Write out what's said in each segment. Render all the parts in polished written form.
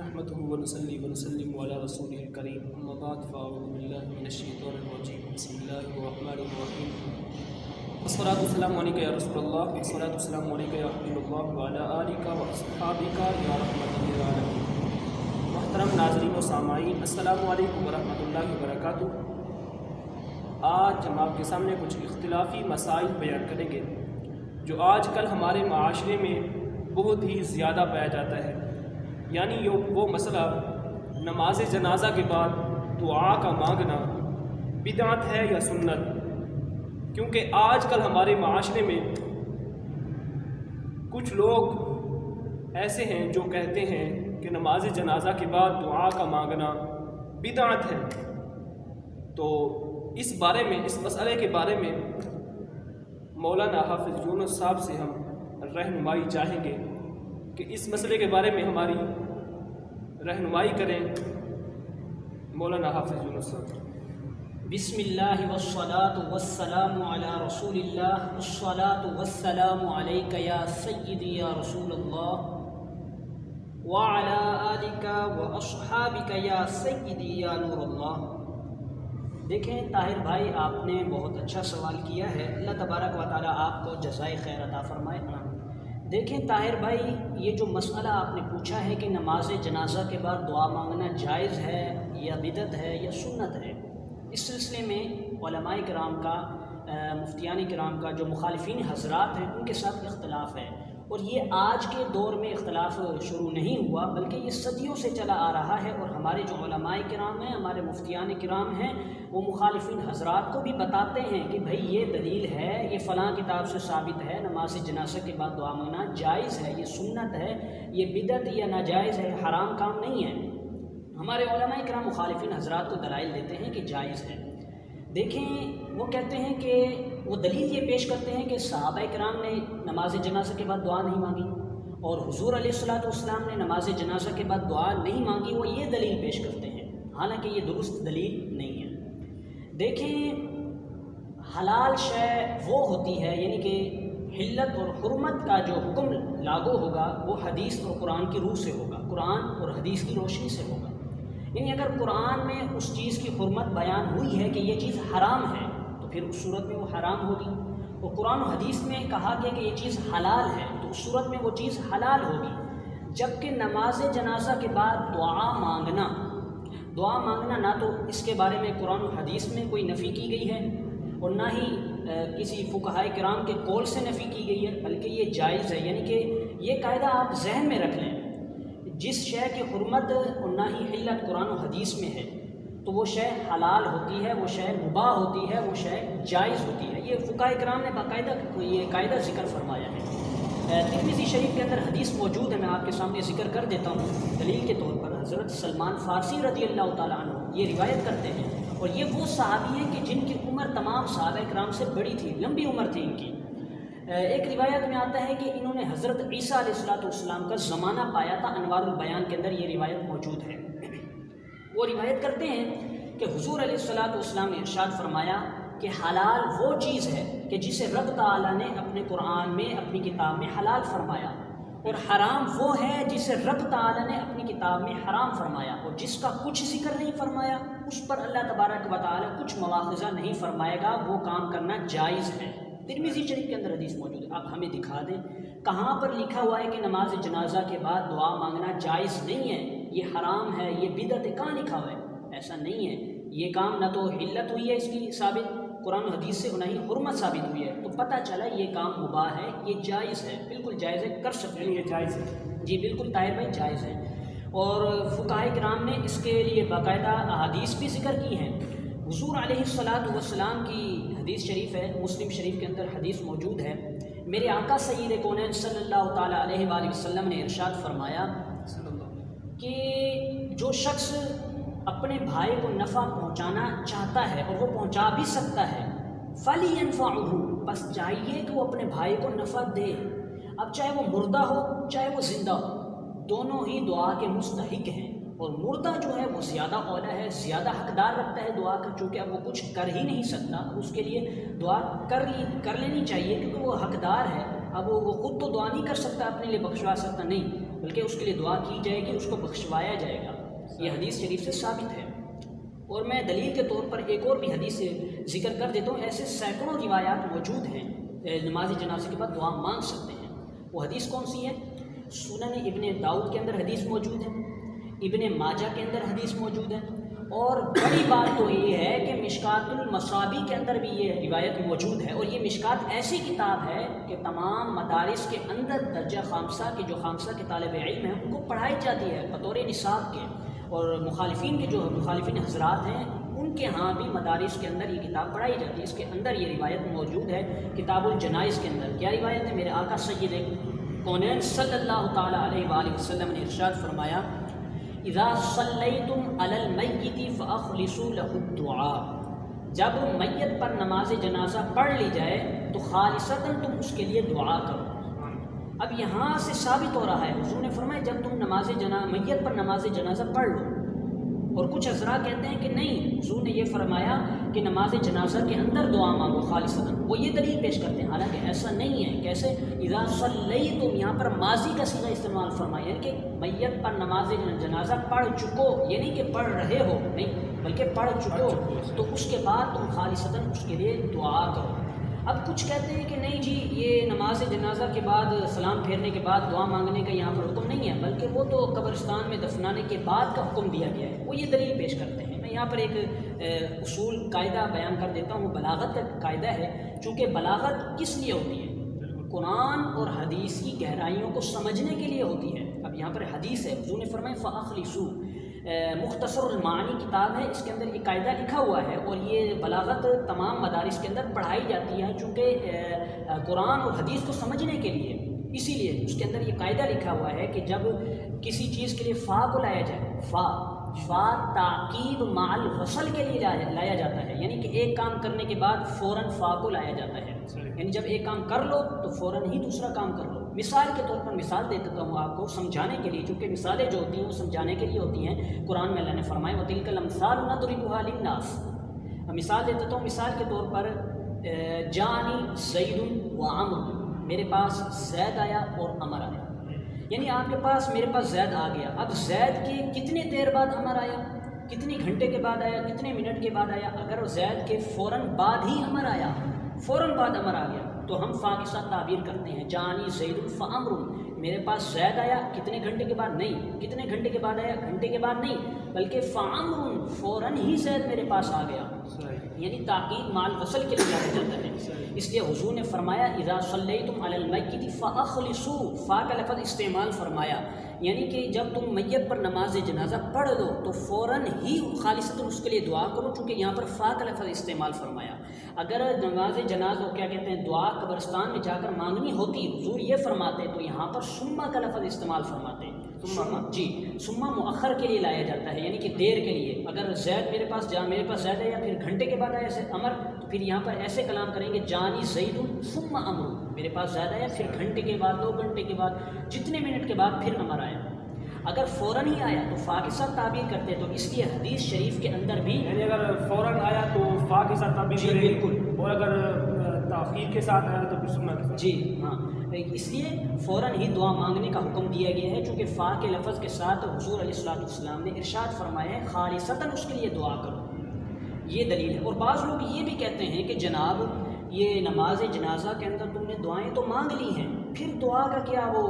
نحمده ونصلي ونسلم على رسوله الكريم اما بعد فاعوذ بالله من الشيطان الرجيم بسم الله الرحمن الرحيم والصلاة والسلام عليك يا رسول الله والصلاة والسلام عليك يا حبيب الله وعلى آلك وأصحابك يا رحمة للعالمين۔ محترم ناظرین و سامعین، السلام علیکم ورحمۃ اللہ وبرکاتہ۔ آج ہم آپ کے سامنے کچھ اختلافی مسائل بیان کریں گے جو آج کل ہمارے معاشرے میں بہت ہی زیادہ پایا جاتا ہے، یعنی وہ مسئلہ نماز جنازہ کے بعد دعا کا مانگنا بدعت ہے یا سنت۔ کیونکہ آج کل ہمارے معاشرے میں کچھ لوگ ایسے ہیں جو کہتے ہیں کہ نماز جنازہ کے بعد دعا کا مانگنا بدعت ہے۔ تو اس مسئلے کے بارے میں مولانا حافظ یونس صاحب سے ہم رہنمائی چاہیں گے کہ اس مسئلے کے بارے میں ہماری رہنمائی کریں۔ مولانا حافظ یونس صاحب۔ بسم اللہ والصلاة والسلام علی رسول اللہ، والصلاة والسلام علیک یا سیدی یا رسول اللہ، وعلی آلک واصحابک یا سیدی یا نور اللہ۔ دیکھیں طاہر بھائی، آپ نے بہت اچھا سوال کیا ہے، اللہ تبارک و تعالی آپ کو جزائے خیر عطا فرمائے۔ دیکھیں طاہر بھائی، یہ جو مسئلہ آپ نے پوچھا ہے کہ نماز جنازہ کے بعد دعا مانگنا جائز ہے یا بدعت ہے یا سنت ہے، اس سلسلے میں علماء کرام کا، مفتیان کرام کا، جو مخالفین حضرات ہیں ان کے ساتھ اختلاف ہے۔ اور یہ آج کے دور میں اختلاف شروع نہیں ہوا، بلکہ یہ صدیوں سے چلا آ رہا ہے، اور ہمارے جو علماء کرام ہیں، ہمارے مفتیان کرام ہیں، وہ مخالفین حضرات کو بھی بتاتے ہیں کہ بھائی یہ دلیل ہے، یہ فلاں کتاب سے ثابت ہے، نماز جنازہ کے بعد دعا مانگنا جائز ہے، یہ سنت ہے، یہ بدعت یا ناجائز ہے، حرام کام نہیں ہے۔ ہمارے علماء کرام مخالفین حضرات کو دلائل دیتے ہیں کہ جائز ہے۔ دیکھیں، وہ کہتے ہیں کہ وہ دلیل یہ پیش کرتے ہیں کہ صحابہ کرام نے نماز جنازہ کے بعد دعا نہیں مانگی، اور حضور علیہ الصلوۃ والسلام نے نماز جنازہ کے بعد دعا نہیں مانگی، وہ یہ دلیل پیش کرتے ہیں، حالانکہ یہ درست دلیل نہیں ہے۔ دیکھیں، حلال شے وہ ہوتی ہے، یعنی کہ حلت اور حرمت کا جو حکم لاگو ہوگا وہ حدیث اور قرآن کی روح سے ہوگا، قرآن اور حدیث کی روشنی سے ہوگا۔ یعنی اگر قرآن میں اس چیز کی حرمت بیان ہوئی ہے کہ یہ چیز حرام ہے تو پھر اس صورت میں وہ حرام ہوگی، اور قرآن و حدیث میں کہا گیا کہ یہ چیز حلال ہے تو اس صورت میں وہ چیز حلال ہوگی۔ جبکہ نماز جنازہ کے بعد دعا مانگنا نہ تو اس کے بارے میں قرآن و حدیث میں کوئی نفی کی گئی ہے، اور نہ ہی کسی فقہائے کرام کے قول سے نفی کی گئی ہے، بلکہ یہ جائز ہے۔ یعنی کہ یہ قاعدہ آپ ذہن میں رکھ لیں، جس شے کی حرمت اور نہ ہی حلت قرآن و حدیث میں ہے تو وہ شے حلال ہوتی ہے، وہ شے مباح ہوتی ہے، وہ شے جائز ہوتی ہے۔ یہ فقہائے کرام نے باقاعدہ یہ قاعدہ ذکر فرمایا ہے۔ ترمذی شریف کے اندر حدیث موجود ہے، میں آپ کے سامنے ذکر کر دیتا ہوں دلیل کے طور پر۔ حضرت سلمان فارسی رضی اللہ تعالیٰ عنہ یہ روایت کرتے ہیں، اور یہ وہ صحابی ہیں کہ جن کی عمر تمام صحابہ کرام سے بڑی تھی، لمبی عمر تھی ان کی۔ ایک روایت میں آتا ہے کہ انہوں نے حضرت عیسیٰ علیہ السلام کا زمانہ پایا تھا، انوار البیان کے اندر یہ روایت موجود ہے۔ وہ روایت کرتے ہیں کہ حضور علیہ السلام نے ارشاد فرمایا کہ حلال وہ چیز ہے کہ جسے رب تعالیٰ نے اپنے قرآن میں، اپنی کتاب میں حلال فرمایا، اور حرام وہ ہے جسے رب تعالیٰ نے اپنی کتاب میں حرام فرمایا، اور جس کا کچھ ذکر نہیں فرمایا اس پر اللہ تبارک و تعالیٰ کچھ مواخذہ نہیں فرمائے گا، وہ کام کرنا جائز ہے۔ ترمذی شریف کے اندر حدیث موجود ہے، آپ ہمیں دکھا دیں کہاں پر لکھا ہوا ہے کہ نماز جنازہ کے بعد دعا مانگنا جائز نہیں ہے، یہ حرام ہے، یہ بدعت ہے، کہاں لکھا ہوا ہے؟ ایسا نہیں ہے۔ یہ کام نہ تو حلت ہوئی ہے اس کی ثابت قرآن و حدیث سے، نہ ہی حرمت ثابت ہوئی ہے، تو پتہ چلا یہ کام مباح ہے، یہ جائز ہے، بالکل جائز ہے، کر سکتے ہیں، یہ جائز ہے۔ جی بالکل طاہر بھائی، جائز ہے۔ اور فقہائے کرام نے اس کے لیے باقاعدہ احادیث بھی ذکر کی ہیں۔ حضور علیہ الصلوۃ کی حدیث شریف ہے، مسلم شریف کے اندر حدیث موجود ہے، میرے آقا سید کونین صلی اللہ تعالیٰ علیہ وآلہ وسلم نے ارشاد فرمایا کہ جو شخص اپنے بھائی کو نفع پہنچانا چاہتا ہے اور وہ پہنچا بھی سکتا ہے، فَلْيَنْفَعُهُ، بس چاہیے کہ وہ اپنے بھائی کو نفع دے۔ اب چاہے وہ مردہ ہو چاہے وہ زندہ ہو، دونوں ہی دعا کے مستحق ہیں، اور مردہ جو ہے وہ زیادہ اولیٰ ہے، زیادہ حقدار رکھتا ہے دعا کا، چونکہ اب وہ کچھ کر ہی نہیں سکتا، اب اس کے لیے دعا کر لینی چاہیے کیونکہ وہ حقدار ہے۔ اب وہ خود تو دعا نہیں کر سکتا، اپنے لیے بخشوا سکتا نہیں، بلکہ اس کے لیے دعا کی جائے گی، اس کو بخشوایا جائے گا۔ یہ حدیث شریف سے ثابت ہے۔ اور میں دلیل کے طور پر ایک اور بھی حدیث سے ذکر کر دیتا ہوں۔ ایسے سینکڑوں روایات موجود ہیں نماز جنازے کے بعد دعا مانگ سکتے ہیں۔ وہ حدیث کون سی ہے؟ سنن ابن داؤد کے اندر حدیث موجود ہے، ابن ماجہ کے اندر حدیث موجود ہے، اور بڑی بات تو یہ ہے کہ مشکات المصابی کے اندر بھی یہ روایت موجود ہے۔ اور یہ مشکات ایسی کتاب ہے کہ تمام مدارس کے اندر درجہ خامسہ کے جو خامسہ کے طالب علم ہیں ان کو پڑھائی جاتی ہے بطور نصاب کے، اور مخالفین کے جو مخالفین حضرات ہیں ان کے ہاں بھی مدارس کے اندر یہ کتاب پڑھائی جاتی ہے۔ اس کے اندر یہ روایت موجود ہے کتاب الجنائز کے اندر۔ کیا روایت ہے؟ میرے آقا سید کونین صلی اللہ تعالیٰ علیہ وآلہ وسلم نے ارشاد فرمایا، اذا صلیتم علی المیت فاخلصوا له الدعاء، جب میت پر نماز جنازہ پڑھ لی جائے تو خالصتاً تم اس کے لیے دعا کرو۔ اب یہاں سے ثابت ہو رہا ہے، حضور نے فرمایا جب تم میت پر نماز جنازہ پڑھ لو۔ اور کچھ حضرات کہتے ہیں کہ نہیں، حضور نے یہ فرمایا کہ نماز جنازہ کے اندر دعا مانگو خالصتاً، وہ یہ دلیل پیش کرتے ہیں، حالانکہ ایسا نہیں ہے۔ کیسے؟ اذا صلیتم، یہاں پر ماضی کا صیغہ استعمال فرمایا، یعنی کہ میت پر نماز جنازہ پڑھ چکو، یہ نہیں کہ پڑھ رہے ہو، نہیں بلکہ پڑھ چکو، تو اس کے بعد تم خالصتاً اس کے لیے دعا کرو۔ اب کچھ کہتے ہیں کہ نہیں جی، یہ نماز جنازہ کے بعد سلام پھیرنے کے بعد دعا مانگنے کا یہاں پر حکم نہیں ہے، بلکہ وہ تو قبرستان میں دفنانے کے بعد کا حکم دیا گیا ہے، وہ یہ دلیل پیش کرتے ہیں۔ میں یہاں پر ایک اصول قاعدہ بیان کر دیتا ہوں، بلاغت کا قاعدہ ہے، چونکہ بلاغت کس لیے ہوتی ہے؟ قرآن اور حدیث کی گہرائیوں کو سمجھنے کے لیے ہوتی ہے۔ اب یہاں پر حدیث ہے، حضور نے فرمایا فاخلصوا، مختصر المعانی کتاب ہے، اس کے اندر یہ قاعدہ لکھا ہوا ہے، اور یہ بلاغت تمام مدارس کے اندر پڑھائی جاتی ہے، چونکہ قرآن اور حدیث کو سمجھنے کے لیے، اسی لیے اس کے اندر یہ قاعدہ لکھا ہوا ہے کہ جب کسی چیز کے لیے فا کو لایا جائے، فا تعقیب مع الوصل کے لیے لایا جاتا ہے، یعنی کہ ایک کام کرنے کے بعد فوراً فا کو لایا جاتا ہے، یعنی جب ایک کام کر لو تو فوراً ہی دوسرا کام کر لو۔ مثال کے طور پر مثال دے دیتا ہوں آپ کو سمجھانے کے لیے، چونکہ مثالیں جو ہوتی ہیں وہ سمجھانے کے لیے ہوتی ہیں۔ قرآن میں اللہ نے فرمایا وَتِلْكَ الْأَمْثَالُ نَضْرِبُهَا لِلنَّاسِ۔ مثال دے دیتا ہوں، مثال کے طور پر جانی زید و عمر، میرے پاس زید آیا اور عمر آیا، یعنی آپ کے پاس میرے پاس زید آ گیا۔ اب زید کے کتنے دیر بعد عمر آیا، کتنی گھنٹے کے بعد آیا، کتنے منٹ کے بعد آیا؟ اگر زید کے فوراً بعد ہی عمر آیا، فوراً بعد عمر آ گیا، تو ہم فا کے ساتھ تعبیر کرتے ہیں جانی زید فعمر، میرے پاس زید آیا کتنے گھنٹے کے بعد؟ نہیں۔ کتنے گھنٹے کے بعد آیا؟ گھنٹے کے بعد نہیں، بلکہ فعمر، فوراً ہی زید میرے پاس آ گیا، یعنی تاکید مع الوصل کے لیے لایا جاتا ہے۔ اس لیے حضور نے فرمایا اذا صلیتم علی المیت فاخلصوا، فا کا لفظ استعمال فرمایا، یعنی کہ جب تم میت پر نماز جنازہ پڑھ لو تو فوراً ہی خالصتاً اس کے لیے دعا کرو، چونکہ یہاں پر فا کا لفظ استعمال فرمایا۔ اگر نماز جنازہ کیا کہتے ہیں دعا قبرستان میں جا کر مانگنی ہوتی، حضور یہ فرماتے تو یہاں پر سما کا لفظ استعمال فرماتے، جی سما مؤخر کے لیے لایا جاتا ہے، یعنی کہ دیر کے لیے۔ اگر زید میرے پاس زید ہے یا پھر گھنٹے کے بعد آیا عمر، تو پھر یہاں پر ایسے کلام کریں گے جانی زید ثم عمر، میرے پاس زید آیا پھر گھنٹے کے بعد، 2 گھنٹے کے بعد، جتنے منٹ کے بعد پھر عمر آیا۔ اگر فوراً ہی آیا تو فا کے ساتھ تعبیر کرتے، تو اس لیے حدیث شریف کے اندر بھی، یعنی اگر فوراً آیا تو فا کے ساتھ تعبیر جی کریں گے، بالکل، اور اگر تاخیر کے ساتھ آیا تو پھر سننا کے ساتھ۔ جی ہاں، اس لیے فوراً ہی دعا مانگنے کا حکم دیا گیا ہے، چونکہ فا کے لفظ کے ساتھ حضور علیہ السلام نے ارشاد فرمایا ہے خالصتاً اس کے لیے دعا کرو، یہ دلیل ہے۔ اور بعض لوگ یہ بھی کہتے ہیں کہ جناب یہ نماز جنازہ کے اندر تم نے دعائیں تو مانگ لی ہیں، پھر دعا کا کیا وہ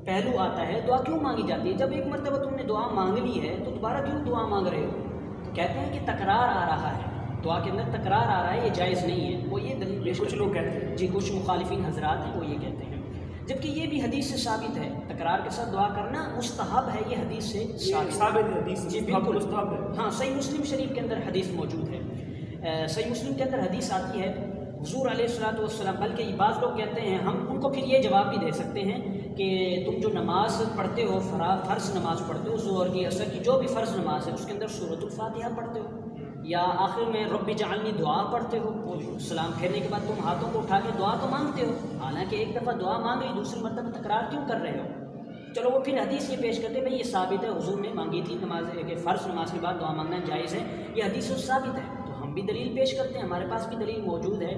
پہلو آتا ہے، دعا کیوں مانگی جاتی ہے؟ جب ایک مرتبہ تم نے دعا مانگ لی ہے تو دوبارہ کیوں دعا مانگ رہے ہو؟ تو کہتے ہیں کہ تکرار آ رہا ہے، دعا کے اندر تکرار آ رہا ہے، یہ جائز نہیں ہے، وہ یہ دلیل پیش کچھ لوگ کہتے ہیں، جی کچھ مخالفین حضرات ہیں وہ یہ کہتے ہیں، جبکہ یہ بھی حدیث سے ثابت ہے، تکرار کے ساتھ دعا کرنا مستحب ہے، یہ حدیث سے ثابت ہے، حدیث جی بالکل مستحب ہے۔ ہاں، صحیح مسلم شریف کے اندر حدیث موجود ہے، صحیح مسلم کے اندر حدیث آتی ہے حضور علیہ السلام، بلکہ بعض لوگ کہتے ہیں، ہم ان کو پھر یہ جواب بھی دے سکتے ہیں کہ تم جو نماز پڑھتے ہو، فرض نماز پڑھتے ہو، ظہر کی عصر کی جو بھی فرض نماز ہے، اس کے اندر سورۃ الفاتحہ پڑھتے ہو، یا آخر میں رب اجعلنی دعا پڑھتے ہو، سلام پھیرنے کے بعد تم ہاتھوں کو اٹھا کے دعا تو مانگتے ہو، حالانکہ ایک دفعہ دعا مانگ لی، دوسری مرتبہ تکرار کیوں کر رہے ہو؟ چلو وہ پھر حدیث یہ پیش کرتے ہیں بھائی یہ ثابت ہے، حضور نے مانگی تھی نماز کہ فرض نماز کے بعد دعا مانگنا جائز ہے، یہ حدیث سے ثابت ہے، تو ہم ہم بھی دلیل پیش کرتے ہیں، ہمارے پاس بھی دلیل موجود ہے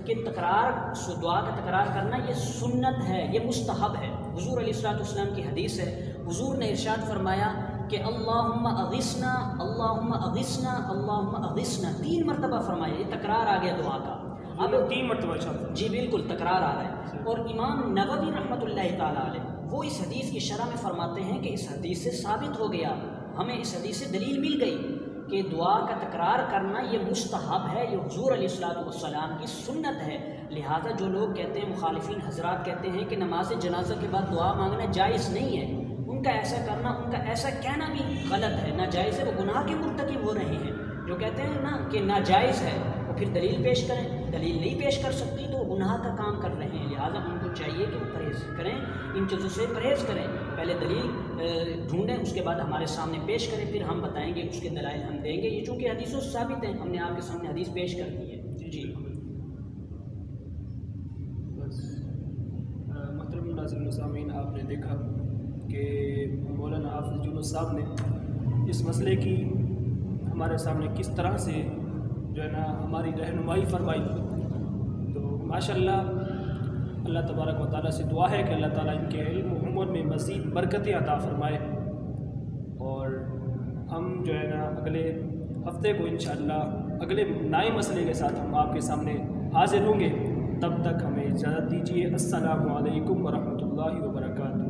کہ دعا کا تکرار کرنا یہ سنت ہے، یہ مستحب ہے۔ حضور علیہ الصلوۃ والسلام کی حدیث ہے، حضور نے ارشاد فرمایا کہ اللہم اغثنا اللہم اغثنا اللہم اغثنا 3 مرتبہ فرمایا، یہ تکرار آ گیا دعا کا۔ اب 3 مرتبہ جی بالکل تکرار آ رہا ہے۔ اور امام نووی رحمۃ اللہ تعالیٰ علیہ وہ اس حدیث کی شرح میں فرماتے ہیں کہ اس حدیث سے ثابت ہو گیا، ہمیں اس حدیث سے دلیل مل گئی کہ دعا کا تکرار کرنا یہ مستحب ہے، یہ حضور علیہ الصلوۃ والسلام کی سنت ہے۔ لہٰذا جو لوگ کہتے ہیں، مخالفین حضرات کہتے ہیں کہ نماز جنازہ کے بعد دعا مانگنا جائز نہیں ہے، ان کا ایسا کرنا، ان کا ایسا کہنا بھی غلط ہے، ناجائز ہے، وہ گناہ کے مرتکب ہو رہے ہیں۔ جو کہتے ہیں نا کہ ناجائز ہے وہ پھر دلیل پیش کریں، دلیل نہیں پیش کر سکتی تو وہ گناہ کا کام کر رہے ہیں۔ لہٰذا ان کو چاہیے کہ وہ پرہیز کریں، ان چیزوں سے پرہیز کریں، پہلے دلیل ڈھونڈیں، اس کے بعد ہمارے سامنے پیش کریں، پھر ہم بتائیں گے، اس کے دلائل ہم دیں گے۔ یہ چونکہ حدیثوں سے ثابت ہیں، ہم نے آپ کے سامنے حدیث پیش کر دی ہے۔ جی بس محترم ناظرین و سامعین، آپ نے دیکھا کہ مولانا حافظ یونس صاحب نے اس مسئلے کی ہمارے سامنے کس طرح سے جو ہے نا ہماری رہنمائی فرمائی۔ تو ماشاءاللہ اللہ تبارک و تعالیٰ سے دعا ہے کہ اللہ تعالیٰ ان کے علم و عمر میں مزید برکتیں عطا فرمائے، اور ہم جو ہے نا اگلے ہفتے کو انشاءاللہ اگلے نئے مسئلے کے ساتھ ہم آپ کے سامنے حاضر ہوں گے۔ تب تک ہمیں اجازت دیجیے۔ السلام علیکم ورحمۃ اللہ وبرکاتہ۔